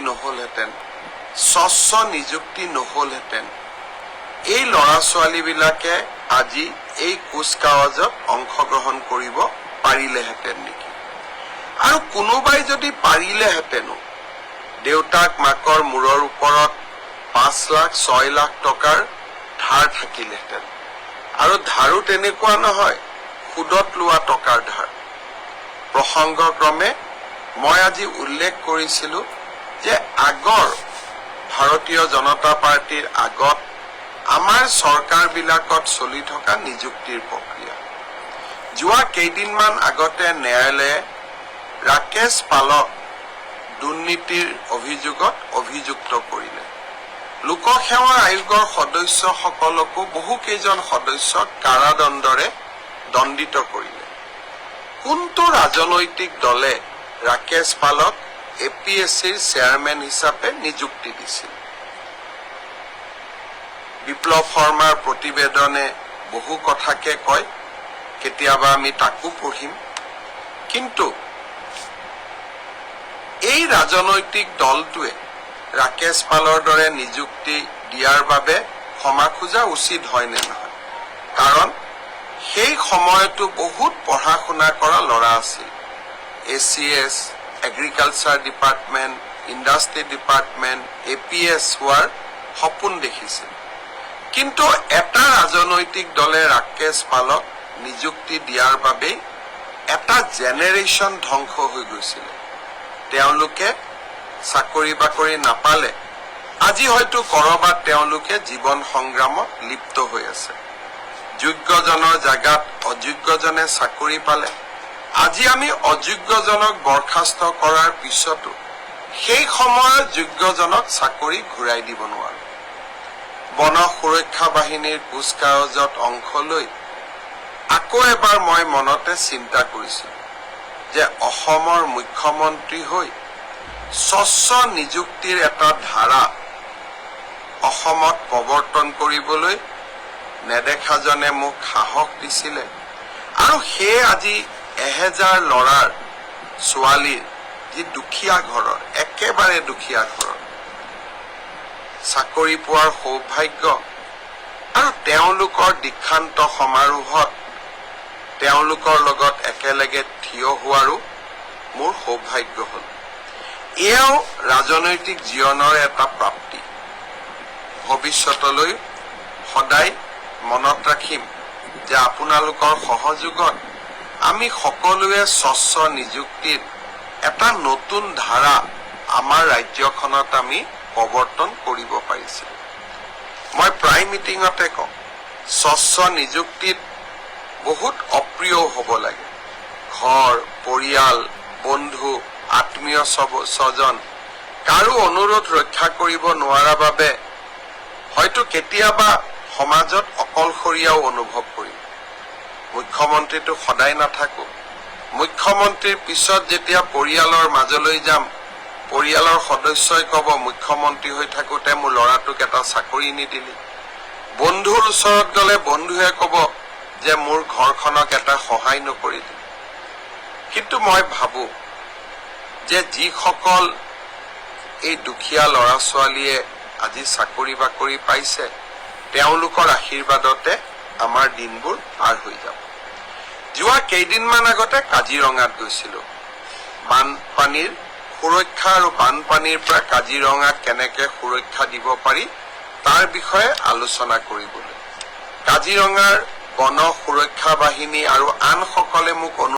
নহলহেঁতেন, স্বচ্ছ নিযুক্তি নহলহেঁতেন, এই ল'ৰা ছোৱালীবিলাকে আজি এই কুচকাৱাজত অংশগ্ৰহণ কৰিব পাৰিলেহেঁতেন নেকি? আৰু কোনোবাই যদি পাৰিলেহেঁতেনো, দেউতাক মাকৰ মূৰৰ ওপৰত 5 লাখ 6 লাখ টকাৰ ধাৰ থাকিলেহেঁতেন। আৰু ধাৰো তেনেকুৱা নহয়, সুদত লোৱা টকাৰ ধাৰ। প্ৰসংগক্ৰমে মই আজি উল্লেখ কৰিছিলো যে আগৰ ভাৰতীয় জনতা পাৰ্টিৰ আগত আমাৰ চৰকাৰবিলাকত চলি থকা নিযুক্তিৰ প্ৰক্ৰিয়া। যোৱা কেইদিনমান আগতে ন্যায়ালয়ে ৰাকেশ পালক দুৰ্নীতিৰ অভিযোগত অভিযুক্ত কৰিলে। লোকসেৱা আয়োগৰ সদস্যসকলকো বহুকেইজন সদস্যক কাৰাদণ্ডৰে দণ্ডিত কৰিলে। কোনটো ৰাজনৈতিক দলে ৰাকেশ পালক APSCৰ চেয়াৰমেন হিচাপে নিযুক্তি দিছিল? বিপ্লৱ শৰ্মাৰ প্ৰতিবেদনে বহু কথাকে কয়, কেতিয়াবা আমি তাকো পঢ়িম। কিন্তু এই ৰাজনৈতিক দলটোৱে ৰাকেশ পালৰ দৰে নিযুক্তি দিয়াৰ বাবে ক্ষমা খোজা উচিত হয় নে নহয়? কাৰণ সেই সময়তো বহুত পঢ়া শুনা কৰা ল'ৰা আছিল। ACS, agriculture department, industry department, APS হোৱাৰ সপোন দেখিছিল। কিন্তু এটা ৰাজনৈতিক দলে ৰাকেশ পালক নিযুক্তি দিয়াৰ বাবেই এটা জেনেৰেশ্যন ধ্বংস হৈ গৈছিল। তেওঁলোকে চাকৰি বাকৰি নাপালে, আজি হয়তো কৰবাত তেওঁলোকে জীৱন সংগ্ৰামত লিপ্ত হৈ আছে। যোগ্যজনৰ জাগাত অযোগ্যজনে চাকৰি পালে, আজি আমি অযোগ্যজনক বৰখাস্ত কৰাৰ পিছতো সেই সময়ত যোগ্যজনক চাকৰি ঘূৰাই দিব নোৱাৰো। বন সুৰক্ষা বাহিনীৰ কুচকাৱাজত অংশ লৈ আকৌ এবাৰ মই মনতে চিন্তা কৰিছিলো যে অসমৰ মুখ্যমন্ত্ৰী হৈ স্বচ্ছ নিযুক্তিৰ এটা ধাৰা অসমত প্ৰৱৰ্তন কৰিবলৈ নেদেখাজনে মোক সাহস দিছিলে। আৰু সেয়ে আজি 1000 ল'ৰাৰ ছোৱালীৰ যি দুখীয়া ঘৰৰ, একেবাৰে দুখীয়া ঘৰৰ চাকৰি পোৱাৰ সৌভাগ্য আৰু তেওঁলোকৰ দীক্ষান্ত সমাৰোহত তেওঁলোকৰ লগত একেলগে থিয় হোৱাৰো মোৰ সৌভাগ্য হ'ল। এয়াও ৰাজনৈতিক জীৱনৰ এটা প্ৰাপ্তি। ভৱিষ্যতলৈ সদায় মনত ৰাখিম যে আপোনালোকৰ সহযোগত আমি সকলোৱে স্বচ্ছ নিযুক্তিৰ এটা নতুন ধাৰা আমাৰ ৰাজ্যখনত আমি প্ৰৱৰ্তন কৰিব পাৰিছিলো। মই প্ৰায় মিটিঙতে কওঁ, স্বচ্ছ নিযুক্তিত বহুত অপ্ৰিয় হ'ব লাগে। ঘৰ, পৰিয়াল, বন্ধু, আত্মীয় স্বজন কাৰো অনুৰোধ ৰক্ষা কৰিব নোৱাৰা বাবে হয়তো কেতিয়াবা সমাজত অকলশৰীয়াও অনুভৱ কৰিম। মুখ্যমন্ত্ৰীটো সদায় নাথাকো। মুখ্যমন্ত্ৰীৰ পিছত যেতিয়া পৰিয়ালৰ মাজলৈ যাম, পৰিয়ালৰ সদস্যই ক'ব, মুখ্যমন্ত্ৰী হৈ থাকোতে মোৰ ল'ৰাটোক এটা চাকৰি নিদিলি। বন্ধুৰ ওচৰত গ'লে বন্ধুৱে ক'ব যে মোৰ ঘৰখনক এটা সহায় নকৰিলি। কিন্তু মই ভাবো যে যিসকল এই দুখীয়া ল'ৰা ছোৱালীয়ে আজি চাকৰি বাকৰি পাইছে, তেওঁলোকৰ আশীৰ্বাদতে আমাৰ দিনবোৰ পাৰ হৈ যাব। যোৱা কেইদিনমান আগতে কাজিৰঙাত গৈছিলো। বানপানীৰ সুৰক্ষা আৰু বানপানীৰ পৰা কাজিৰঙাক কেনেকে সুৰক্ষা দিব পাৰি তাৰ বিষয়ে আলোচনা কৰিবলৈ কাজিৰঙাৰ বন সুৰক্ষা বাহিনী আৰু আনসকলে মোক